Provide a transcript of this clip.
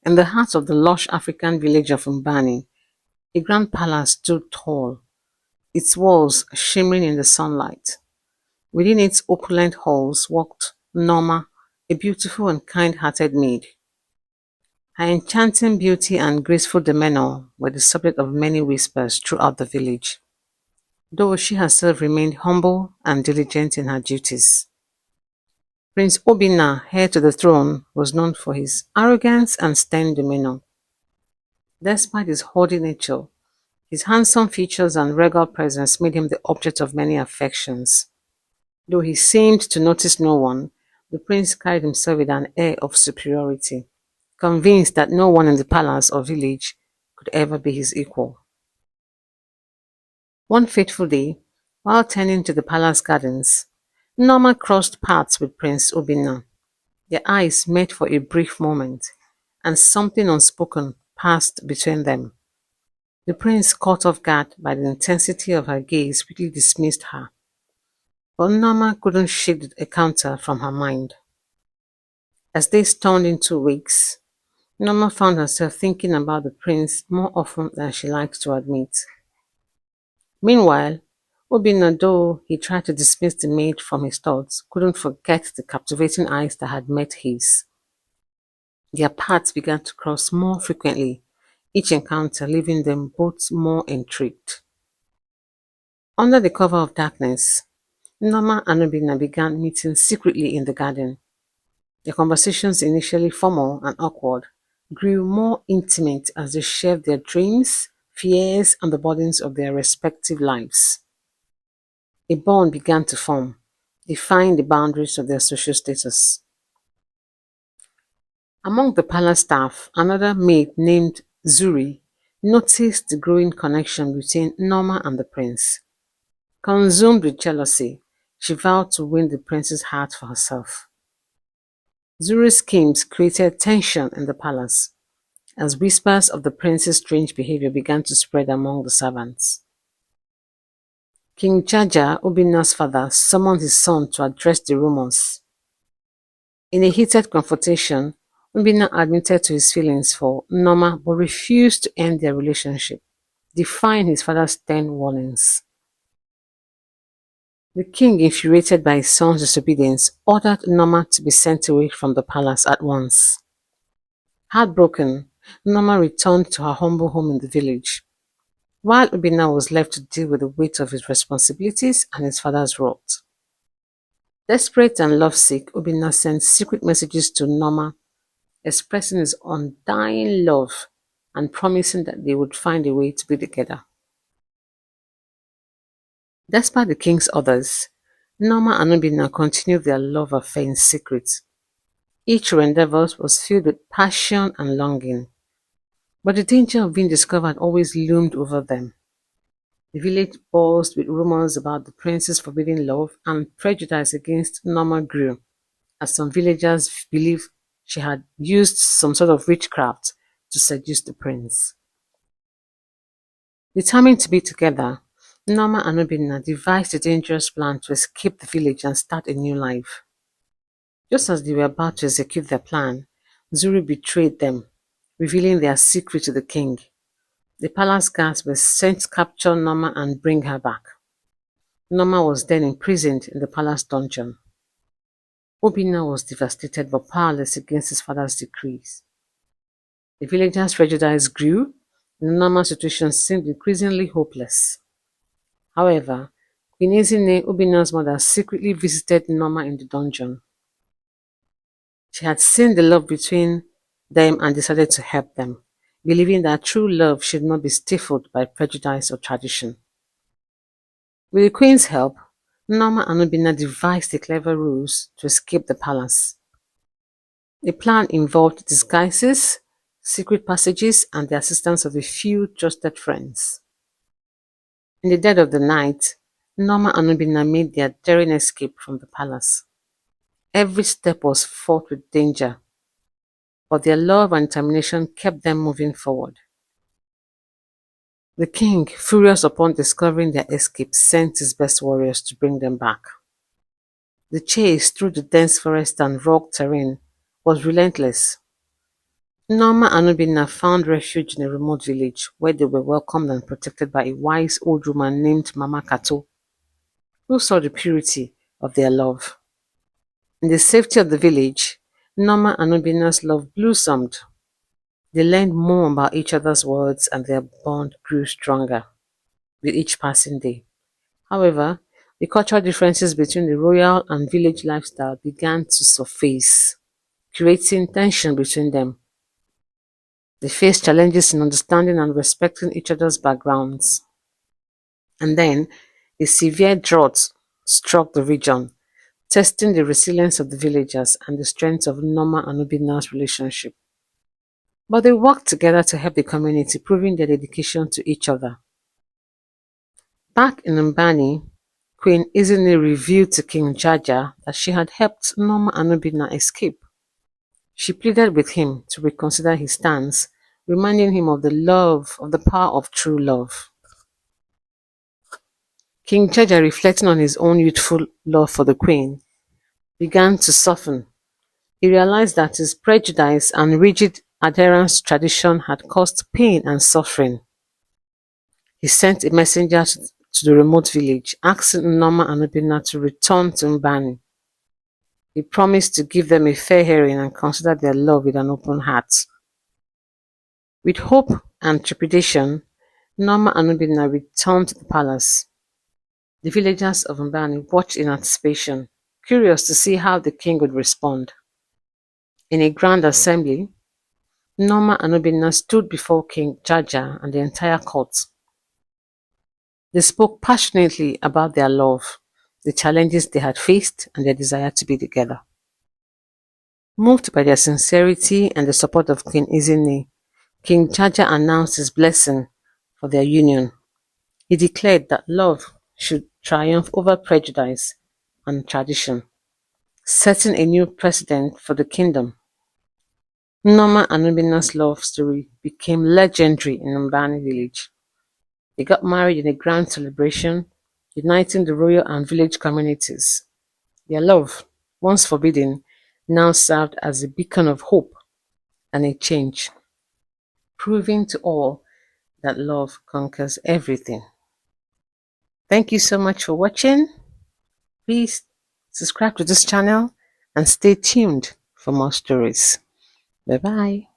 In the heart of the lush African village of Mbani, a grand palace stood tall, its walls shimmering in the sunlight. Within its opulent halls walked Norma, a beautiful and kind-hearted maid. Her enchanting beauty and graceful demeanor were the subject of many whispers throughout the village, though she herself remained humble and diligent in her duties. Prince Obinna, heir to the throne, was known for his arrogance and stern demeanor. Despite his haughty nature, his handsome features and regal presence made him the object of many affections. Though he seemed to notice no one, the prince carried himself with an air of superiority, convinced that no one in the palace or village could ever be his equal. One fateful day, while tending to the palace gardens, Norma crossed paths with Prince Obinna. Their eyes met for a brief moment, and something unspoken passed between them. The prince, caught off guard by the intensity of her gaze, quickly dismissed her. But Norma couldn't shake the encounter from her mind. As days turned into weeks, Norma found herself thinking about the prince more often than she liked to admit. Meanwhile, Obinna, though he tried to dismiss the maid from his thoughts, couldn't forget the captivating eyes that had met his. Their paths began to cross more frequently, each encounter leaving them both more intrigued. Under the cover of darkness, Norma and Obinna began meeting secretly in the garden. Their conversations, initially formal and awkward, grew more intimate as they shared their dreams, fears, and the burdens of their respective lives. A bond began to form, defying the boundaries of their social status. Among the palace staff, another maid named Zuri noticed the growing connection between Norma and the prince. Consumed with jealousy, she vowed to win the prince's heart for herself. Zuri's schemes created tension in the palace, as whispers of the prince's strange behavior began to spread among the servants. King Jaja, Obinna's father, summoned his son to address the rumors. In a heated confrontation, Obinna admitted to his feelings for Norma but refused to end their relationship, defying his father's stern warnings. The king, infuriated by his son's disobedience, ordered Norma to be sent away from the palace at once. Heartbroken, Norma returned to her humble home in the village, while Obinna was left to deal with the weight of his responsibilities and his father's wrath. Desperate and lovesick, Obinna sent secret messages to Norma, expressing his undying love and promising that they would find a way to be together. Despite the king's orders, Norma and Obinna continued their love affair in secret. Each endeavor was filled with passion and longing, but the danger of being discovered always loomed over them. The village buzzed with rumors about the prince's forbidden love, and prejudice against Norma grew, as some villagers believed she had used some sort of witchcraft to seduce the prince. Determined to be together, Norma and Obinna devised a dangerous plan to escape the village and start a new life. Just as they were about to execute their plan, Zuri betrayed them, revealing their secret to the king. The palace guards were sent to capture Norma and bring her back. Norma was then imprisoned in the palace dungeon. Obinna was devastated but powerless against his father's decrees. The villagers' prejudice grew, and Norma's situation seemed increasingly hopeless. However, Queen Ezine, Obinna's mother, secretly visited Norma in the dungeon. She had seen the love between them and decided to help them, believing that true love should not be stifled by prejudice or tradition. With the queen's help, Norma and Obinna devised a clever ruse to escape the palace. The plan involved disguises, secret passages, and the assistance of a few trusted friends. In the dead of the night, Norma and Obinna made their daring escape from the palace. Every step was fraught with danger, but their love and determination kept them moving forward. The king, furious upon discovering their escape, sent his best warriors to bring them back. The chase through the dense forest and rugged terrain was relentless. Norma and Obinna found refuge in a remote village where they were welcomed and protected by a wise old woman named Mama Kato, who saw the purity of their love. In the safety of the village, Norma and Obinna's love blossomed. They learned more about each other's words and their bond grew stronger with each passing day. However, the cultural differences between the royal and village lifestyle began to surface, creating tension between them. They faced challenges in understanding and respecting each other's backgrounds. And then, a severe drought struck the region, testing the resilience of the villagers and the strength of Norma and Obinna's relationship. But they worked together to help the community, proving their dedication to each other. Back in Mbani, Queen Izini revealed to King Jaja that she had helped Norma and Obinna escape. She pleaded with him to reconsider his stance, reminding him of the power of true love. King Jaja, reflecting on his own youthful love for the queen, began to soften. He realized that his prejudice and rigid adherence to tradition had caused pain and suffering. He sent a messenger to the remote village, asking Norma and Obinna to return to Mbani. He promised to give them a fair hearing and consider their love with an open heart. With hope and trepidation, Norma and Obinna returned to the palace. The villagers of Mbani watched in anticipation, curious to see how the king would respond. In a grand assembly, Norma and Obinna stood before King Jaja and the entire court. They spoke passionately about their love, the challenges they had faced, and their desire to be together. Moved by their sincerity and the support of Queen Izini, King Jaja announced his blessing for their union. He declared that love should triumph over prejudice and tradition, setting a new precedent for the kingdom. Norma and Obinna's love story became legendary in Mbani village. They got married in a grand celebration, uniting the royal and village communities. Their love, once forbidden, now served as a beacon of hope and a change, proving to all that love conquers everything. Thank you so much for watching. Please subscribe to this channel and stay tuned for more stories. Bye bye.